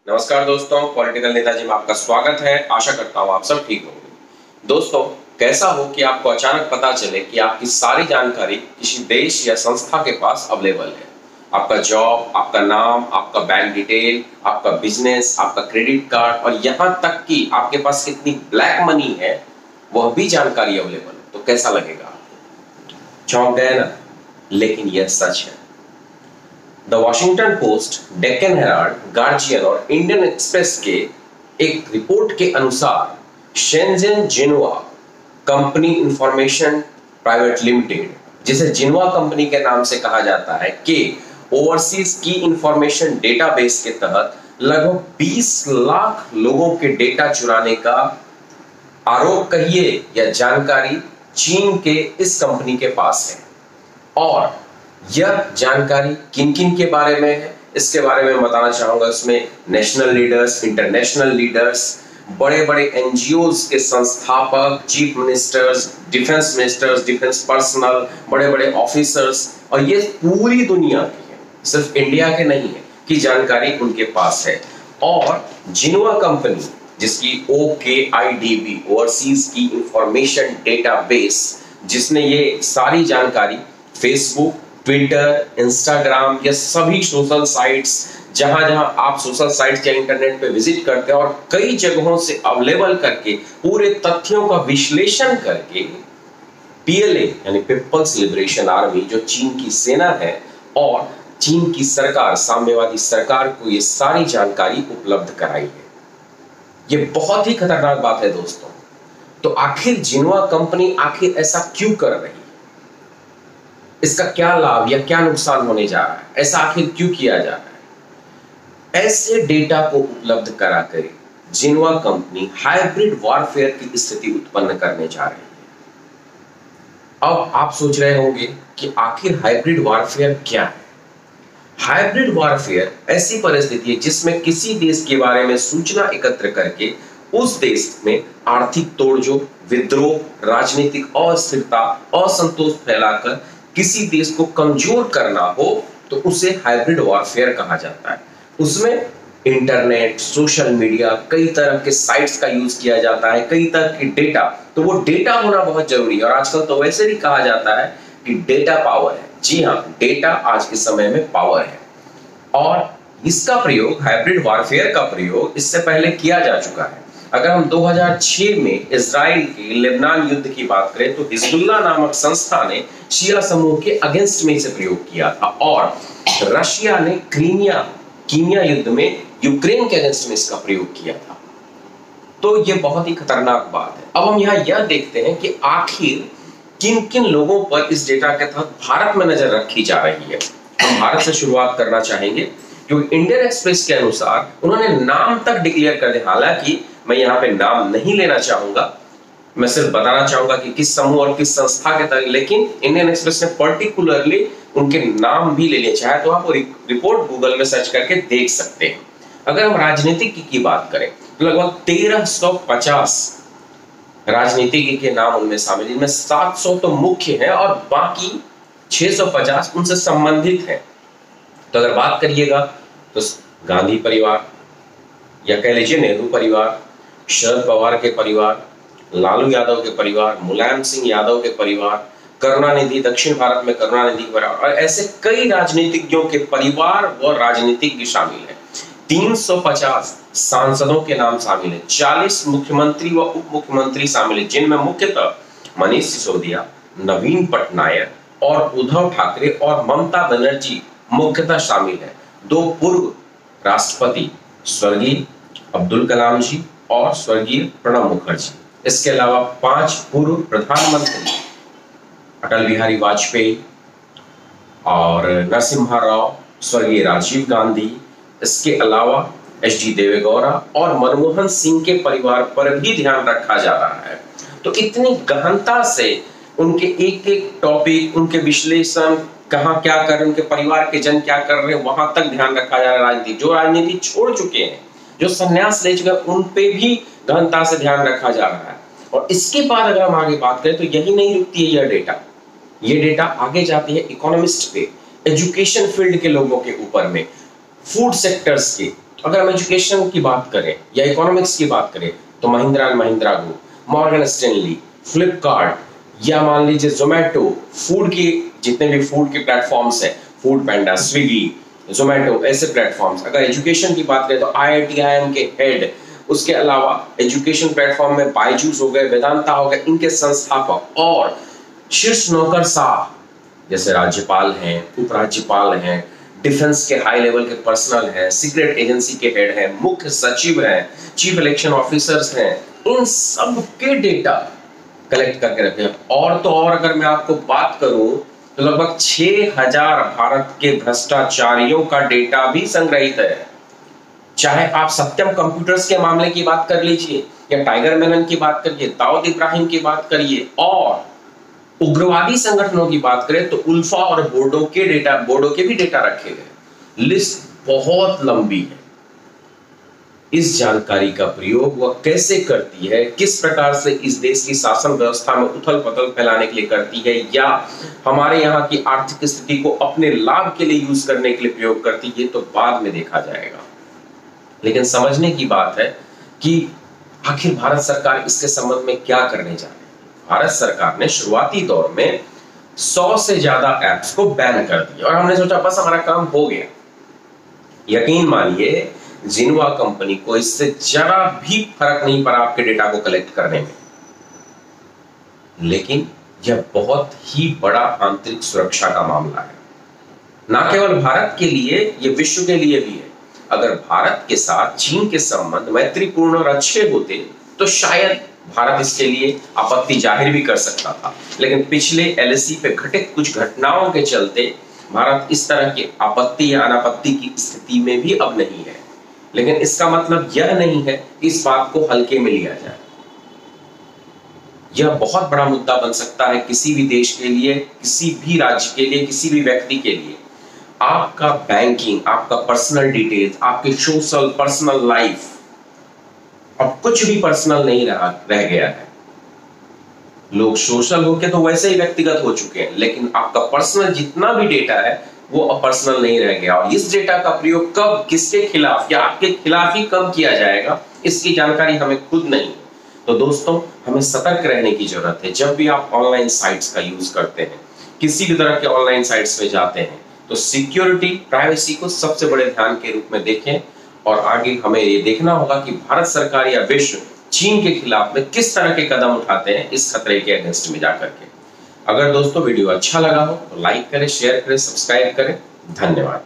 नमस्कार दोस्तों, पॉलिटिकल नेताजी में आपका स्वागत है। आशा करता हूं आप सब ठीक होंगे। दोस्तों, कैसा हो कि आपको अचानक पता चले कि आपकी सारी जानकारी किसी देश या संस्था के पास अवेलेबल है। आपका जॉब, आपका नाम, आपका बैंक डिटेल, आपका बिजनेस, आपका क्रेडिट कार्ड और यहां तक कि आपके पास कितनी ब्लैक मनी है वह भी जानकारी अवेलेबल है। तो कैसा लगेगा? चौंक गए ना? लेकिन यह सच है। The Washington Post, Deccan Herald, Guardian और इंडियन एक्सप्रेस के एक रिपोर्ट के अनुसार Shenzhen Jinhua company information private limited, जिसे जिन्हुआ कंपनी के नाम से कहा जाता है, के ओवरसीज की इंफॉर्मेशन डेटाबेस के तहत लगभग 20 लाख लोगों के डेटा चुराने का आरोप कहिए या जानकारी चीन के इस कंपनी के पास है। और यह जानकारी किन किन के बारे में है, इसके बारे में बताना चाहूंगा। इसमें नेशनल लीडर्स, इंटरनेशनल लीडर्स, बड़े बड़े एनजीओज के संस्थापक, चीफ मिनिस्टर्स, डिफेंस पर्सनल, बड़े बड़े ऑफिसर्स, और ये पूरी दुनिया की है, सिर्फ इंडिया के नहीं है, की जानकारी उनके पास है। और जिन्हुआ कंपनी, जिसकी OKIDB, ओवरसीज की इंफॉर्मेशन डेटाबेस, जिसने ये सारी जानकारी फेसबुक, ट्विटर, इंस्टाग्राम, ये सभी सोशल साइट्स, जहां जहां आप सोशल साइट्स या इंटरनेट पे विजिट करते हैं, और कई जगहों से अवेलेबल करके पूरे तथ्यों का विश्लेषण करके PLA यानी पीपल्स लिबरेशन आर्मी, जो चीन की सेना है, और चीन की सरकार, साम्यवादी सरकार को ये सारी जानकारी उपलब्ध कराई है। ये बहुत ही खतरनाक बात है दोस्तों। तो आखिर जिन्हुआ कंपनी आखिर ऐसा क्यों कर रही है? इसका क्या लाभ या क्या नुकसान होने जा रहा है? ऐसा आखिर क्यों किया जा रहा है? ऐसे डेटा को उपलब्ध कराकर जिन्हुआ कंपनी हाइब्रिड वॉरफेयर की स्थिति उत्पन्न करने जा रही है। अब आप सोच रहे होंगे कि आखिर हाइब्रिड वॉरफेयर क्या है? हाइब्रिड वॉरफेयर ऐसी परिस्थिति है जिसमें किसी देश के बारे में सूचना एकत्र करके उस देश में आर्थिक तोड़जोड़, विद्रोह, राजनीतिक अस्थिरता, असंतोष फैलाकर किसी देश को कमजोर करना हो, तो उसे हाइब्रिड वॉरफेयर कहा जाता है। उसमें इंटरनेट, सोशल मीडिया, कई तरह के साइट्स का यूज किया जाता है, कई तरह के डेटा। तो वो डेटा होना बहुत जरूरी है, और आजकल तो वैसे भी कहा जाता है कि डेटा पावर है। जी हाँ, डेटा आज के समय में पावर है। और इसका प्रयोग, हाइब्रिड वॉरफेयर का प्रयोग, इससे पहले किया जा चुका है। अगर हम 2006 में इजराइल के लेबनान युद्ध की बात करें, तो हिजबुल्लाह नामक संस्था ने शिया समूह के अगेंस्ट में इसे प्रयोग किया था, और रशिया ने कीनिया युद्ध में यूक्रेन के अगेंस्ट में इसका प्रयोग किया था। तो ये बहुत ही खतरनाक बात है। अब हम यहाँ यह देखते हैं कि आखिर किन किन लोगों पर इस डेटा के तहत भारत में नजर रखी जा रही है। हम भारत से शुरुआत करना चाहेंगे, क्योंकि इंडियन एक्सप्रेस के अनुसार उन्होंने नाम तक डिक्लेयर कर दिया। हालांकि मैं यहाँ पे नाम नहीं लेना चाहूंगा, मैं सिर्फ बताना चाहूंगा कि किस समूह और किस संस्था के तहत, लेकिन इंडियन एक्सप्रेस ने पर्टिकुलरली उनके नाम भी ले लिए। चाहे तो आप रिपोर्ट गूगल में सर्च करके देख सकते हैं। अगर हम राजनीतिक की बात करें तो लगभग 1350 राजनीतिक के नाम उनमें शामिल, इनमें 700 तो मुख्य हैं और बाकी 650 उनसे संबंधित हैं। तो अगर बात करिएगा तो गांधी परिवार, या कह लीजिए नेहरू परिवार, शरद पवार के परिवार, लालू यादव के परिवार, मुलायम सिंह यादव के परिवार, करुणानिधि, दक्षिण भारत में करुणानिधि के परिवार, और ऐसे कई राजनीतिज्ञों के परिवार व राजनीतिज्ञ शामिल हैं। 350 सांसदों के नाम शामिल हैं, 40 मुख्यमंत्री व उप मुख्यमंत्री शामिल हैं, जिनमें मुख्यतः मनीष सिसोदिया, नवीन पटनायक और उद्धव ठाकरे और ममता बनर्जी मुख्यतः शामिल हैं। 2 पूर्व राष्ट्रपति स्वर्गीय अब्दुल कलाम जी और स्वर्गीय प्रणब मुखर्जी, इसके अलावा 5 पूर्व प्रधानमंत्री अटल बिहारी वाजपेयी और नरसिम्हा राव, स्वर्गीय राजीव गांधी, इसके अलावा HD देवेगौड़ा और मनमोहन सिंह के परिवार पर भी ध्यान रखा जा रहा है। तो इतनी गहनता से उनके एक एक टॉपिक, उनके विश्लेषण, कहां क्या कर रहे, उनके परिवार के जन क्या कर रहे हैं, वहां तक ध्यान रखा जा रहा है। राजनीति, जो राजनीति छोड़ चुके हैं, जो संन्यास ले चुके हैं, उन पे भी गहनता से ध्यान रखा जा रहा है। और इसके बाद अगर हम आगे बात करें तो यही नहीं रुकती है ये डेटा आगे जाती है इकोनॉमिस्ट पे, एजुकेशन फील्ड के लोगों के ऊपर में, फूड सेक्टर्स के, अगर हम एजुकेशन की बात करें या इकोनॉमिक्स की बात करें तो Mahindra and Mahindra group, Morgan Stanley, Flipkart या मान लीजिए जोमेटो, फूड की जितने भी फूड के प्लेटफॉर्म्स है, फूड पैंडा, स्विगी, जोमेटो, ऐसे प्लेटफॉर्म्स। अगर एजुकेशन की बात करें तो IIT-IIM के हेड, उसके अलावा एजुकेशन प्लेटफॉर्म में बायजूस हो गए, वेदांता हो गए, इनके संस्थापक और शीर्ष नौकरशाह जैसे राज्यपाल हैं, उपराज्यपाल हैं, डिफेंस के हाई लेवल के पर्सनल हैं, सीक्रेट एजेंसी के हेड हैं, मुख्य सचिव हैं, चीफ इलेक्शन ऑफिसर्स हैं, इन सब के डेटा कलेक्ट करके रखे हैं। और तो और अगर मैं आपको बात करूं तो लगभग 6000 भारत के भ्रष्टाचारियों का डेटा भी संग्रहित है। चाहे आप सत्यम कंप्यूटर्स के मामले की बात कर लीजिए या टाइगर मेनन की बात करिए, दाऊद इब्राहिम की बात करिए, और उग्रवादी संगठनों की बात करें तो उल्फा और बोर्डो के भी डेटा रखे गए। लिस्ट बहुत लंबी है। इस जानकारी का प्रयोग वह कैसे करती है, किस प्रकार से इस देश की शासन व्यवस्था में उथल पुथल फैलाने के लिए करती है, या हमारे यहाँ की आर्थिक स्थिति को अपने लाभ के लिए यूज करने के लिए प्रयोग करती है, तो बाद में देखा जाएगा। लेकिन समझने की बात है कि आखिर भारत सरकार इसके संबंध में क्या करने जा रही है। भारत सरकार ने शुरुआती दौर में 100 से ज्यादा ऐप्स को बैन कर दिया और हमने सोचा बस हमारा काम हो गया। यकीन मानिए जिनवा कंपनी को इससे जरा भी फर्क नहीं पड़ा आपके डेटा को कलेक्ट करने में। लेकिन यह बहुत ही बड़ा आंतरिक सुरक्षा का मामला है, ना केवल भारत के लिए, यह विश्व के लिए भी है। अगर भारत के साथ चीन के संबंध मैत्रीपूर्ण और अच्छे होते तो शायद भारत इसके लिए आपत्ति जाहिर भी कर सकता था, लेकिन पिछले LAC पे घटित कुछ घटनाओं के चलते भारत इस तरह की आपत्ति या अनापत्ति की स्थिति में भी अब नहीं है। लेकिन इसका मतलब यह नहीं है कि इस बात को हल्के में लिया जाए। यह बहुत बड़ा मुद्दा बन सकता है किसी भी देश के लिए, किसी भी राज्य के लिए, किसी भी व्यक्ति के लिए। आपका बैंकिंग, आपका पर्सनल डिटेल्स, आपके सोशल पर्सनल लाइफ, अब कुछ भी पर्सनल नहीं रह गया है। लोग सोशल होके तो वैसे ही व्यक्तिगत हो चुके हैं, लेकिन आपका पर्सनल जितना भी डेटा है वो अब पर्सनल नहीं रह गया। और इस डेटा का प्रयोग कब, किसके खिलाफ या आपके खिलाफ ही कब किया जाएगा, इसकी जानकारी हमें खुद नहीं। तो दोस्तों, हमें सतर्क रहने की जरूरत है। जब भी आप ऑनलाइन साइट्स का यूज करते हैं, किसी भी तरह के ऑनलाइन साइट्स पे जाते हैं, तो सिक्योरिटी, प्राइवेसी को सबसे बड़े ध्यान के रूप में देखें। और आगे हमें ये देखना होगा कि भारत सरकार या विश्व चीन के खिलाफ में किस तरह के कदम उठाते हैं इस खतरे के अगेंस्ट में जाकर के। अगर दोस्तों वीडियो अच्छा लगा हो तो लाइक करें, शेयर करें, सब्सक्राइब करें। धन्यवाद।